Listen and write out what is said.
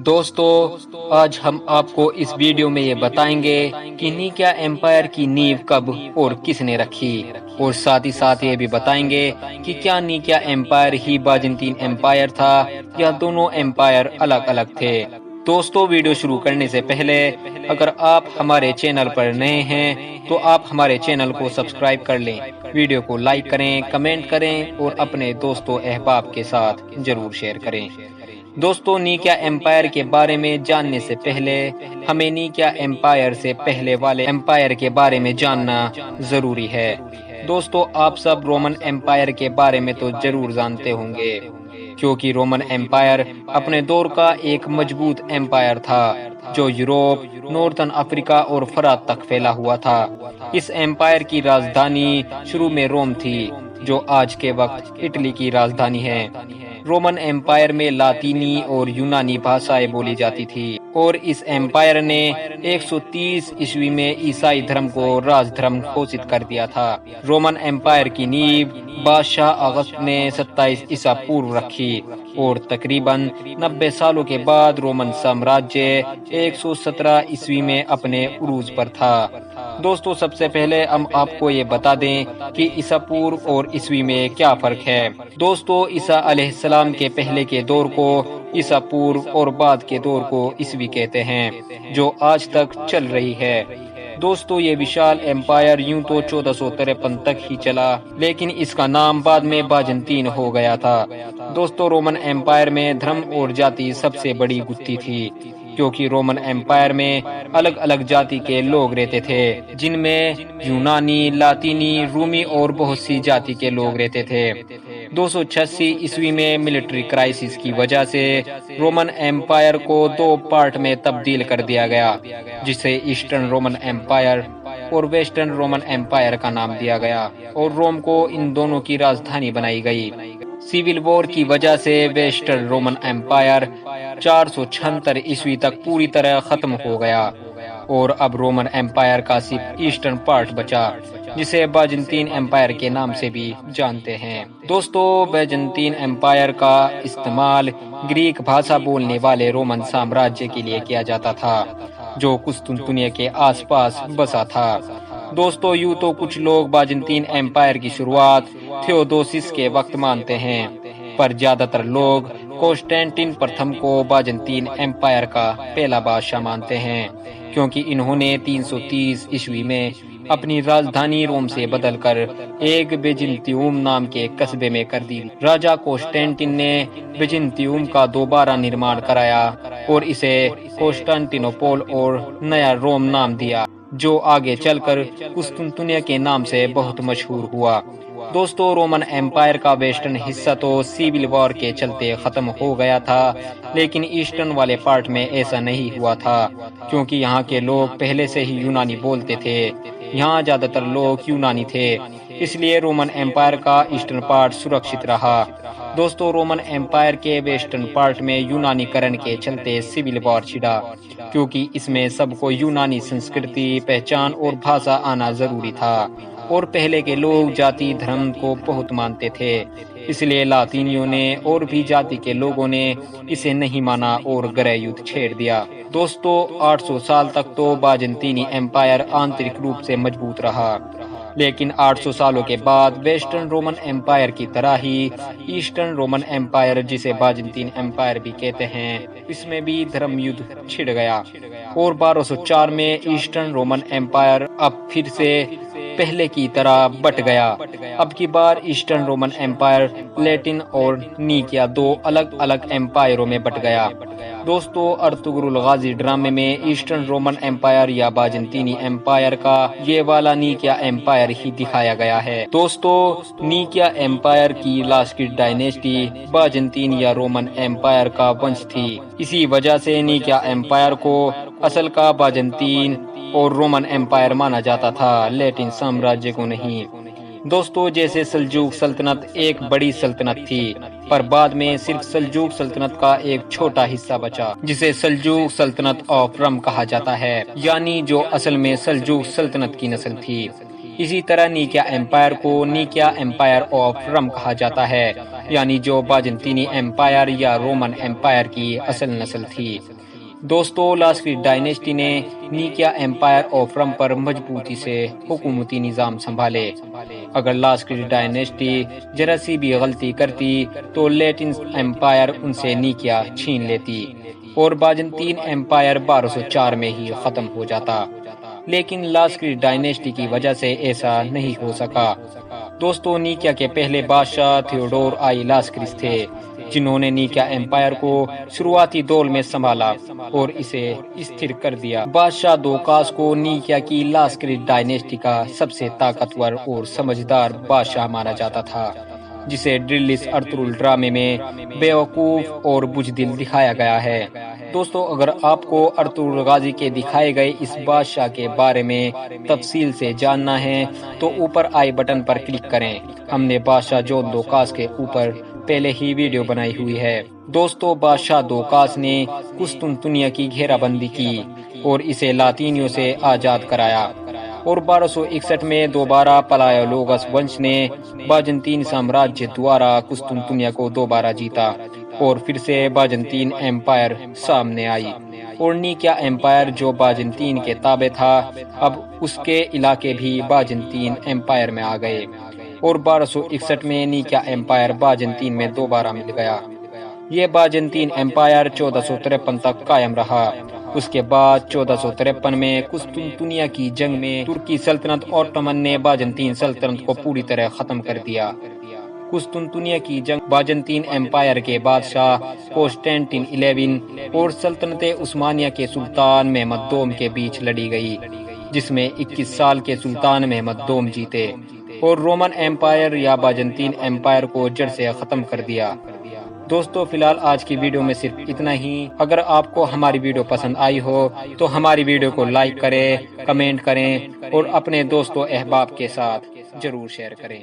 دوستو، آج ہم آپ کو اس ویڈیو میں یہ بتائیں گے کہ نیکیا ایمپائر کی نیو کب اور کس نے رکھی، اور ساتھ ہی ساتھ یہ بھی بتائیں گے کہ کیا نیکیا ایمپائر ہی بازنطین ایمپائر تھا یا دونوں ایمپائر الگ الگ تھے۔ دوستو، ویڈیو شروع کرنے سے پہلے اگر آپ ہمارے چینل پر نئے ہیں تو آپ ہمارے چینل کو سبسکرائب کر لیں، ویڈیو کو لائک کریں، کمنٹ کریں اور اپنے دوستوں احباب کے ساتھ ضرور شیئر کریں۔ دوستو، نیکیا ایمپائر کے بارے میں جاننے سے پہلے ہمیں نیکیا ایمپائر سے پہلے والے ایمپائر کے بارے میں جاننا ضروری ہے۔ دوستو، آپ سب رومن ایمپائر کے بارے میں تو ضرور جانتے ہوں گے، کیونکہ رومن ایمپائر اپنے دور کا ایک مضبوط ایمپائر تھا جو یوروپ، ناردرن افریقہ اور فرات تک پھیلا ہوا تھا۔ اس ایمپائر کی راجدھانی شروع میں روم تھی، جو آج کے وقت اٹلی کی راجدھانی ہے۔ رومن ایمپائر میں لاطینی اور یونانی بھاشائیں بولی جاتی تھی، اور اس ایمپائر نے 130 عیسوی میں عیسائی دھرم کو راج دھرم گھوشت کر دیا تھا۔ رومن ایمپائر کی نیو بادشاہ اگست نے 27 عیسیٰ پورو رکھی، اور تقریباً 90 سالوں کے بعد رومن سامراجیہ 117 عیسوی میں اپنے عروج پر تھا۔ دوستو، سب سے پہلے ہم آپ کو یہ بتا دیں کہ عیسیٰ پورو اور عیسوی میں کیا فرق ہے۔ دوستو، عیسیٰ علیہ السلام کے پہلے کے دور کو عیسیٰ پورو اور بعد کے دور کو عیسوی کہتے ہیں، جو آج تک چل رہی ہے۔ دوستو، یہ وشال ایمپائر یوں تو 1453 تک ہی چلا، لیکن اس کا نام بعد میں بازنطین ہو گیا تھا۔ دوستو، رومن ایمپائر میں دھرم اور جاتی سب سے بڑی گتھی تھی، کیونکہ رومن ایمپائر میں الگ الگ جاتی کے لوگ رہتے تھے، جن میں یونانی، لاطینی، رومی اور بہت سی جاتی کے لوگ رہتے تھے۔ 286 عیسوی میں ملٹری کرائسس کی وجہ سے رومن ایمپائر کو دو پارٹ میں تبدیل کر دیا گیا، جسے ایسٹرن رومن ایمپائر اور ویسٹرن رومن ایمپائر کا نام دیا گیا، اور روم کو ان دونوں کی راجدھانی بنائی گئی۔ سیول وار کی وجہ سے ویسٹرن رومن ایمپائر 476 عیسوی تک پوری طرح ختم ہو گیا، اور اب رومن ایمپائر کا صرف ایسٹرن پارٹ بچا، جسے بازنطین ایمپائر کے نام سے بھی جانتے ہیں۔ دوستو، بازنطین ایمپائر کا استعمال گریک بھاشا بولنے والے رومن سامراجیہ کے لیے کیا جاتا تھا، جو قسطنطنیہ کے آس پاس بسا تھا۔ دوستو، یوں تو کچھ لوگ بازنطین ایمپائر کی شروعات تھیودوسس کے وقت مانتے ہیں، پر زیادہ تر لوگ قسطنطین پرتھم کو بازنطین ایمپائر کا پہلا بادشاہ مانتے ہیں، کیونکہ انہوں نے 330 عیسوی میں اپنی راجدھانی روم سے بدل کر ایک بیزنطیوم نام کے قصبے میں کر دی۔ راجا قسطنطین نے بیزنطیوم کا دوبارہ نرمان کرایا اور اسے قسطنطینوپول اور نیا روم نام دیا، جو آگے چل کر قسطنطنیہ کے نام سے بہت مشہور ہوا۔ دوستو، رومن ایمپائر کا ویسٹرن حصہ تو سیول وار کے چلتے ختم ہو گیا تھا، لیکن ایسٹرن والے پارٹ میں ایسا نہیں ہوا تھا، کیونکہ یہاں کے لوگ پہلے سے ہی یونانی بولتے تھے۔ یہاں زیادہ تر لوگ یونانی تھے، اس لیے رومن ایمپائر کا ایسٹرن پارٹ سرکشت رہا۔ دوستو، رومن ایمپائر کے ویسٹرن پارٹ میں یونانی کرن کے چلتے سیول وار چھڑا، کیونکہ اس میں سب کو یونانی سنسکرتی، پہچان اور بھاشا آنا ضروری تھا، اور پہلے کے لوگ جاتی دھرم کو بہت مانتے تھے، اس لیے لاطینیوں نے اور بھی جاتی کے لوگوں نے اسے نہیں مانا اور گرہ یدھ چھیڑ دیا۔ دوستو، 800 سال تک تو بازنطینی ایمپائر آنترک روپ سے مضبوط رہا، لیکن 800 سالوں کے بعد ویسٹرن رومن ایمپائر کی طرح ہی ایسٹرن رومن ایمپائر، جسے بازنطین ایمپائر بھی کہتے ہیں، اس میں بھی دھرم یدھ چھڑ گیا، اور 1204 میں ایسٹرن رومن ایمپائر اب پھر سے پہلے کی طرح بٹ گیا۔ اب کی بار ایسٹرن رومن ایمپائر لیٹن اور نیکیا دو الگ الگ ایمپائروں میں بٹ گیا۔ دوستو، ارطغرل غازی ڈرامے میں ایسٹرن رومن ایمپائر یا بازنطینی ایمپائر کا یہ والا نیکیا ایمپائر ہی دکھایا گیا ہے۔ دوستو، نیکیا ایمپائر کی لاسکٹ ڈائنیسٹی بازنطین یا رومن ایمپائر کا ونش تھی، اسی وجہ سے نیکیا ایمپائر کو اصل کا بازنطین اور رومن ایمپائر مانا جاتا تھا، لیٹن سامراجیہ کو نہیں۔ دوستو، جیسے سلجوق سلطنت ایک بڑی سلطنت تھی، پر بعد میں صرف سلجوق سلطنت کا ایک چھوٹا حصہ بچا، جسے سلجوق سلطنت آف رم کہا جاتا ہے، یعنی جو اصل میں سلجوق سلطنت کی نسل تھی۔ اسی طرح نیکیا ایمپائر کو نیکیا ایمپائر آف رم کہا جاتا ہے، یعنی جو بازنطینی ایمپائر یا رومن ایمپائر کی اصل نسل تھی۔ دوستو لاسکری ڈائنیسٹی نے نیکیا ایمپائر آف رم پر مضبوطی سے حکومتی نظام سنبھالے۔ اگر لاسکری ڈائنیسٹی ذرا سی بھی غلطی کرتی تو لیٹن ایمپائر ان سے نیکیا چھین لیتی اور باجنطین ایمپائر 1204 میں ہی ختم ہو جاتا، لیکن لاسکری ڈائنیسٹی کی وجہ سے ایسا نہیں ہو سکا۔ دوستو نیکیا کے پہلے بادشاہ تھیوڈور آئی لاسکریس تھے، جنہوں نے نیکیا ایمپائر کو شروعاتی دور میں سنبھالا اور اسے استھر کر دیا۔ بادشاہ دوکاس کو نیکیا کی لاسکری ڈائنیسٹی کا سب سے طاقتور اور سمجھدار بادشاہ مانا جاتا تھا، جسے ڈرلس ارطغرل ڈرامے میں بیوقوف اور بزدل دکھایا گیا ہے۔ دوستو اگر آپ کو ارطغرل غازی کے دکھائے گئے اس بادشاہ کے بارے میں تفصیل سے جاننا ہے تو اوپر آئی بٹن پر کلک کریں۔ ہم نے بادشاہ جون دوکاس کے اوپر پہلے ہی ویڈیو بنائی ہوئی ہے۔ دوستو بادشاہ دوکاس نے قسطنطنیہ کی گھیرا بندی کی اور اسے لاطینیوں سے آزاد کرایا، اور 1261 میں دوبارہ پلایولوگس ونش نے باجنطین سامراجیہ دوارا قسطنطنیہ کو دوبارہ جیتا، اور پھر سے باجنطین ایمپائر سامنے آئی، اور نیکیا ایمپائر جو باجنطین کے تابع تھا اب اس کے علاقے بھی باجنطین ایمپائر میں آ گئے، اور 1261 میں نیکیا ایمپائر باجنطین میں دوبارہ مل گیا۔ یہ باجنطین ایمپائر 1453 تک قائم رہا۔ اس کے بعد 1453 میں قسطنطنیہ کی جنگ میں ترکی سلطنت اوٹومن نے باجنطین سلطنت کو پوری طرح ختم کر دیا۔ قسطنطنیہ کی جنگ باجنطین ایمپائر کے بادشاہ قسطنطین 11 اور سلطنت عثمانیہ کے سلطان محمد دوم کے بیچ لڑی گئی، جس میں 21 سال کے سلطان محمد دوم جیتے اور رومن ایمپائر یا باجنطین ایمپائر کو جڑ سے ختم کر دیا۔ دوستو فی الحال آج کی ویڈیو میں صرف اتنا ہی۔ اگر آپ کو ہماری ویڈیو پسند آئی ہو تو ہماری ویڈیو کو لائک کریں، کمنٹ کریں اور اپنے دوستوں احباب کے ساتھ ضرور شیئر کریں۔